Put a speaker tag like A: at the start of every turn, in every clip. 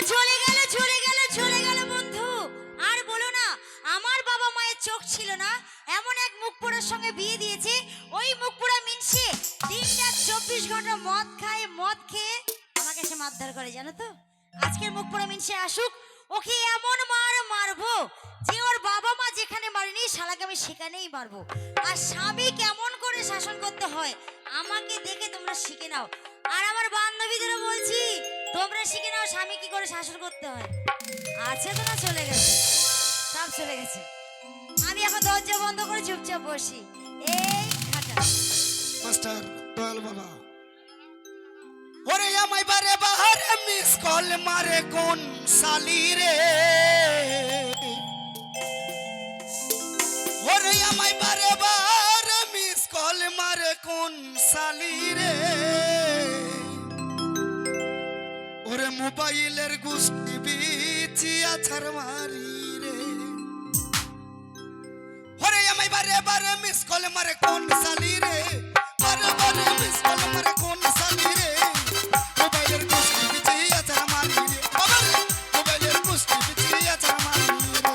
A: চলে গেল চলে গেল চলে গেল বন্ধু। আর বলো না, আমার বাবা মায়ের চোখ ছিল না, এমন এক মুখ পোড়ার সঙ্গে বিয়ে দিয়েছে। ওই মুখ পোড়া মিনসে দিনটা 24 ঘন্টা মদ খায়, মদ খেয়ে আমাকে এসে মারধর করে, জানো তো। আজকের মুখ পোড়া মিনসে আসুক, ওকে এমন মার মারবো যে ওর বাবা মা যেখানে মারেনি শালাকে আমি সেখানেই মারবো। আর স্বামী কেমন করে শাসন করতে হয় আমাকে দেখে তোমরা শিখে নাও। আর আমার বান্ধবীদেরও বলছি, তোমরা শিখে নাও স্বামী কি করে শাসন করতে হয়। আছে তো না, চলে গেছে, সব চলে গেছে। আমি এখন দরজা বন্ধ করে চুপচাপ বসি। এই খাটা
B: মাস্টার দয়াল বাবা, ওরে আমায় বারে বাহারে মিস কল মারে কোন সালি রে, ওরে আমায় বারে বারে মিস কল মারে কোন সালি রে, ওরে মোবাইলের গুষ্টি বিচিয়া ছাড় মারি রে, ওরে আমায় বারে বারে মিস কল মারে কোন সালি রে, বারে বারে মিস কল মারে কোন সালি রে, মোবাইলের গুষ্টি বিচিয়া ছাড় মারি রে, বাবা রে মোবাইলের গুষ্টি বিচিয়া ছাড় মারি রে।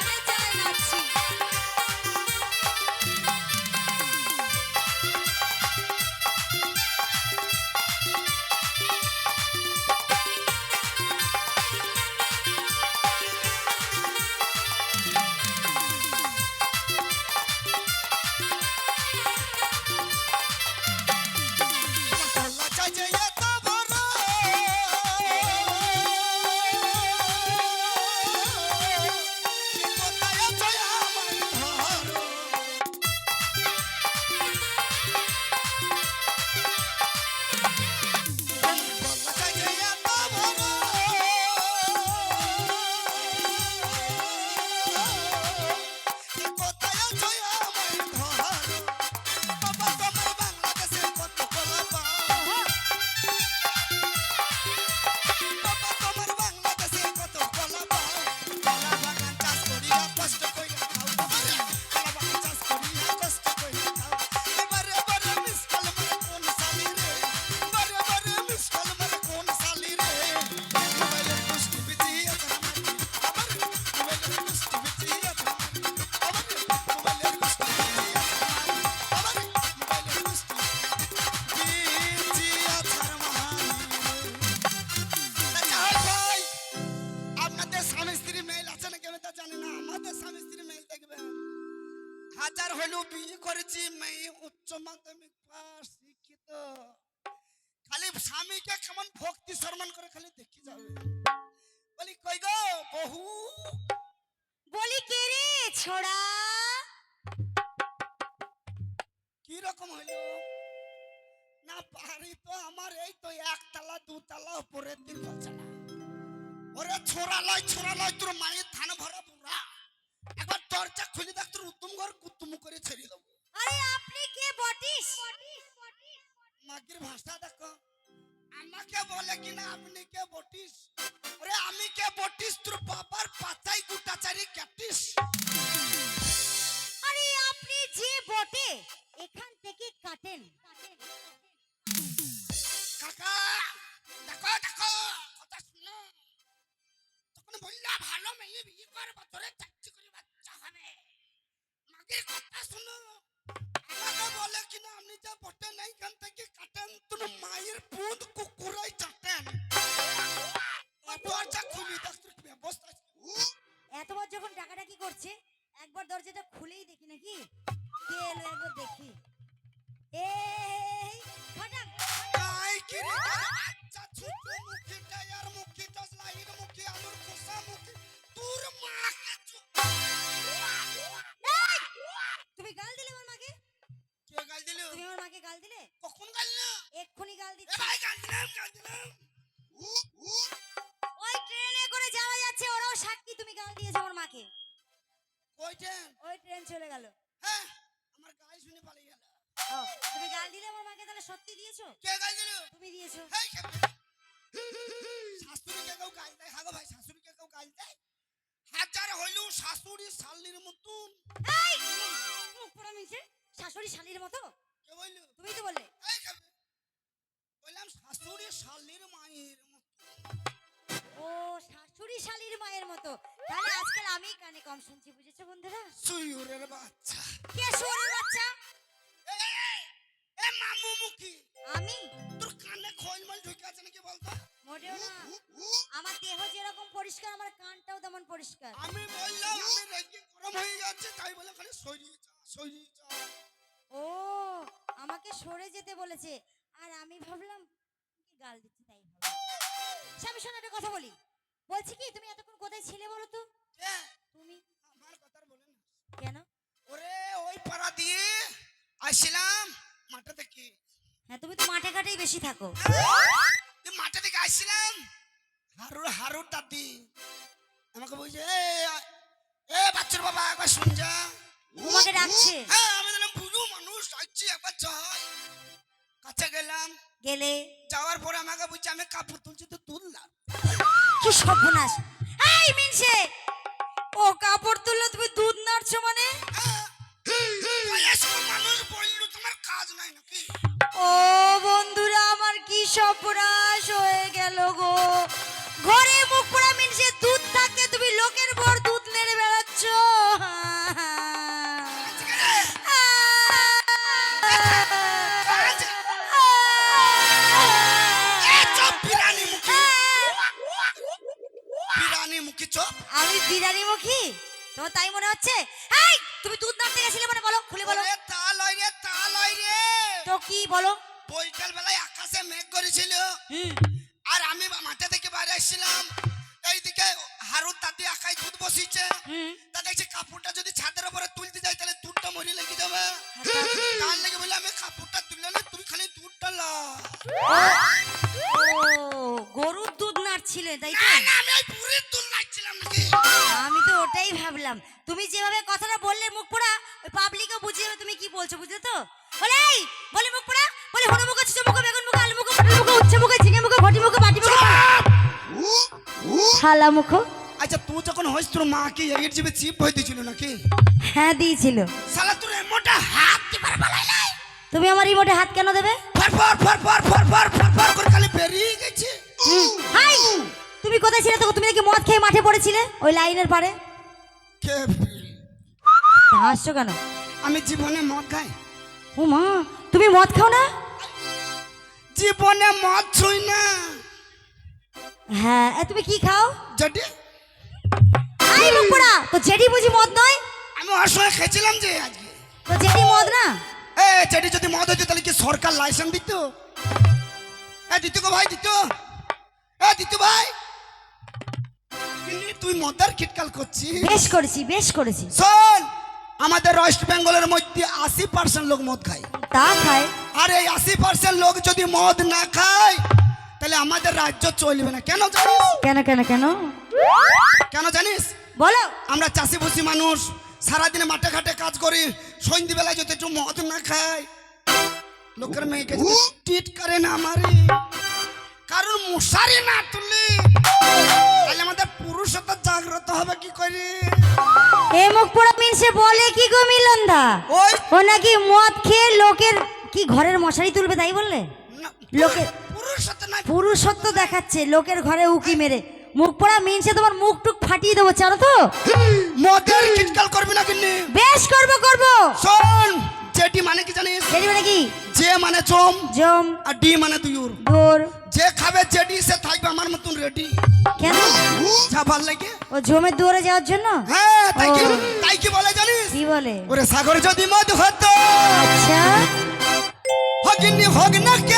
A: জানে জানে নাচছি।
B: হাজার হলেও বিয়ে করেছি, মেয়ে উচ্চ মাধ্যমিক পাস, শিক্ষিত, খালি স্বামীকে কেমন ভক্তি সম্মান করে খালি দেখি যাবে। বলি কই গো বহু,
A: বলি কে রে ছোড়া?
B: কি রকম হইলো না, বাড়ি তো আমার এই তো একতলা দুতলা উপরে তিনতলা ছাড়া। ওরে ছোড়া লয় তোর মায়ের ধান ভরা বুড়া, একবার দরজা খুলে দেখ তোর উত্তম ঘর কুত্তুম করে ছেড়ে দেবো।
A: আরে আপনি কে বটিস?
B: মাগির ভাষা দেখো, আমাকে বলে কিনা আপনি কে বটিস, ওরে আমি কে বটিস তোর বাবার পাতাই গুটাচারি ক্যাপটিস।
A: আরে আপনি যে বটে এখান থেকে কাটেন।
B: কাকা দেখো দেখো কথা শুনো, তখন বললা ভালো মেয়ে বিয়ে করে বছরে চাকরি করে বাচ্চা হবে। মাগির কথা শুনো, আমাকে বলে কিনা আপনি যে বটে নাই এখান থেকে কাটেন তোর মায়ের পুঁত কুকুরাই চাটেন। দরজা খুলি দেখ তোর ব্যবস্থা
A: দিচ্ছি।
B: ভাই গাল দিলাম
A: ওই ট্রেনে করে যাওয়া যাচ্ছে, ওরাও সাক্ষী তুমি গাল দিয়েছো আমার মাকে।
B: কইছেন
A: ওই ট্রেন চলে গেল।
B: হ্যাঁ আমার গাল শুনে পালিয়ে গেল।
A: ও, তুমি গাল দিলে আমার মাকে, তাহলে সত্যি দিয়েছো?
B: কে গাল দিল?
A: তুমি দিয়েছো।
B: এই শাশুড়িকে কেউ গাল দেয়? হাগো ভাই, শাশুড়িকে কেউ গাল দেয়? হাজার হইলেও শাশুড়ি শালির মতন।
A: এই মুখ পোড়া মিছে, শাশুড়ি শালির মতো?
B: কে বললো?
A: তুমিই তো বললে।
B: এই বললাম শাশুড়ি শালির মায়ের মতো।
A: ও, শাশুড়ি শালির মায়ের মতো। তাহলে আজকাল আমি কানে কম শুনছি, বুঝেছো বন্ধুরা?
B: সুইরের বাচ্চা।
A: কে শুয়োরের বাচ্চা?
B: এ মামু মুখি,
A: আমি?
B: তোর কানে খৈলমাল ঢুকে আছে নাকি বলতো?
A: মোটেও না। আমার দেহ যেরকম পরিষ্কার, আমার কানটাও তেমন পরিষ্কার।
B: আমি বললাম আমি রেগে গরম হয়ে যাচ্ছে, তাই বলে খালি সরিয়ে যা।
A: ও, আমাকে সরে যেতে বলেছে, আর আমি ভাবলাম কি গাল দিচ্ছে, তাই ভাবলাম। স্বামী, শোনো একটা কথা বলি। বলছি কি, তুমি এতক্ষণ কোথায় ছিলে বলো তো?
B: কে?
A: তুমি।
B: আমার কথা বলে না।
A: কেন?
B: ওরে ওই পাড়া দিয়ে আসছিলাম মাঠে থেকে।
A: হ্যাঁ, তুমি তো মাঠে ঘাটেই বেশি থাকো।
B: মাঠে থেকে আসছিলাম, হারুর দাদি আমাকে বলছে এ বাচ্চার বাবা একবার শুন যা।
A: তোমাকে ডাকছে?
B: হ্যাঁ, আমি বললাম বুঝু মানুষ ডাকছি, একবার যাই। কাছে গেলাম,
A: গেলে
B: যাওয়ার পরে আমাকে বলছে আমি কাপড় তুলছি, তো তুললাম।
A: কি সর্বনাশ! এই মিনসে, ও কাপড় তুললো, তুমি দুধ নাড়ছো মানে?
B: বয়স্ক মানুষ বললো তোমার কাজ নাই নাকি?
A: ও বন্ধুরা, আমার কি সর্বনাশ হয়ে গেল গো। ঘরে মুখ পোড়া মিনসে দুধ থাকে, তুমি লোকের বর দুধ নেড়ে বেড়াচ্ছ। আমি বিরানি মুখী? তোমার তাই মনে হচ্ছে? এই, তুমি দুধ নাড়তে গেছিলে মানে, বলো, খুলে বলো।
B: তা লয় রে।
A: তো কি বলো?
B: বৈকাল বেলায় আকাশে মেঘ করেছিল,
A: হুম।
B: আর আমি মাঠে থেকে বাইরে আসছিলাম। এইদিকে হারুর দাদি আকাই দুধ বসিয়েছে।
A: হুম।
B: তা দেখছি কাপড়টা যদি ছাদের উপরে তুলতে যাই তাহলে দুধটা মরি লেগে যাবে। তার লেগে বলে আমি কাপড়টা তুললে না, তুমি খালি দুধটা লা।
A: ও, গরুর দুধ নাড়ছিলে তাই তো?
B: না আমি ওই পুরীর দুধ নাচ্ছিলাম নাকি।
A: আমি তো ওটাই ভাবলাম। তুমি যেভাবে কথাটা বললে মুখ পোড়া, ওই পাবলিকও বুঝে যাবে তুমি কি বলছো, বুঝলে তো? বলে এই, বলে মুখ পোড়া, বলে হনু মুখ, ছোট মুখ, বেগুন মুখ, আলু মুখ, পটল মুখ, উচ্ছে মুখ, ঝিঙে মুখ, ঘটি মুখ, বাটি মুখ, থালা মুখ।
B: আচ্ছা তুই যখন হইস তোর মা কি এর জিবে চিপ হয়ে দিয়েছিল নাকি?
A: হ্যাঁ, দিয়েছিল।
B: শালা তোর এমনটা হাত দিবার বেলায় নাই।
A: তুমি আমার রিমোটে হাত কেন দেবে?
B: ফর করে খালি বেরিয়ে গেছে।
A: হাই, তুমি কোথায় ছিলে তখন? তুমি নাকি মদ খেয়ে মাঠে পড়েছিলে ওই লাইনের পারে?
B: কে?
A: হাসছো কেন?
B: আমি জীবনে মদ খাই?
A: ও মা, তুমি মদ খাও না?
B: জীবনে মদ ছুঁই না।
A: হ্যাঁ, তুমি কি খাও?
B: জেডি।
A: আই মুখ পোড়া, তো জেডি বুঝি মদ নয়?
B: আমি ওর সঙ্গে খেয়েছিলাম যে আজকে।
A: তো জেডি মদ না?
B: এ জেডি যদি মদ হইতো তাহলে কি সরকার লাইসেন্স দিত? দিত গো ভাই, দিত। দিত ভাই। কিন্তু তুই মদার খিটকাল করছিস।
A: বেশ করেছি।
B: শোন, আমাদের ওয়েস্ট বেঙ্গলের মধ্যে 80% লোক মদ খায়।
A: তা খায়?
B: আর এই 80% লোক যদি মদ না খায় তাহলে আমাদের রাজ্য চলবে না। কেন জানিস? কেন জানিস?
A: বলো।
B: আমরা চাষিভুষি মানুষ, সারাদিনে মাঠে ঘাটে কাজ করি, সন্ধ্যেবেলায় যদি একটু মদ না খাই, লোকের মেয়েকে টিট করে না মারি, কারণ মশারি না তুলি, তাহলে আমাদের পুরুষত্ব জাগ্রত হবে কি করে?
A: এ মুখ পোড়া মিনসে বলে কি গো মিলনদা?
B: ওই
A: ও নাকি মদ খেয়ে লোকের কি ঘরের মশারি তুলবে তাই বললে? লোকের
B: পুরুষত্ব না।
A: পুরুষত্ব দেখাচ্ছে লোকের ঘরে উকি মেরে। মুখ পোড়া মিনসে তোমার মুখ টুক ফাটিয়ে দেবো, জানো তো?
B: মদের খিটকাল করবি না কিন্নি?
A: বেশ করবো।
B: শোন, জেডি মানে কি জানিস?
A: জেডি মানে কি?
B: জে মানে জম,
A: জম,
B: আর ডি মানে দুয়ুর।
A: দূর।
B: যে খাবে জেডি সে থাকবে আমার মতন রেডি।
A: কেন?
B: যা ভাল লাগে।
A: ও জমের দুয়ারে যাওয়ার জন্য?
B: হ্যাঁ, তাই
A: ও।
B: কি বলে জানিস?
A: কি বলে?
B: ওরে সাগর যদি মদ হতো,
A: আচ্ছা,
B: হগিনি হোক না কে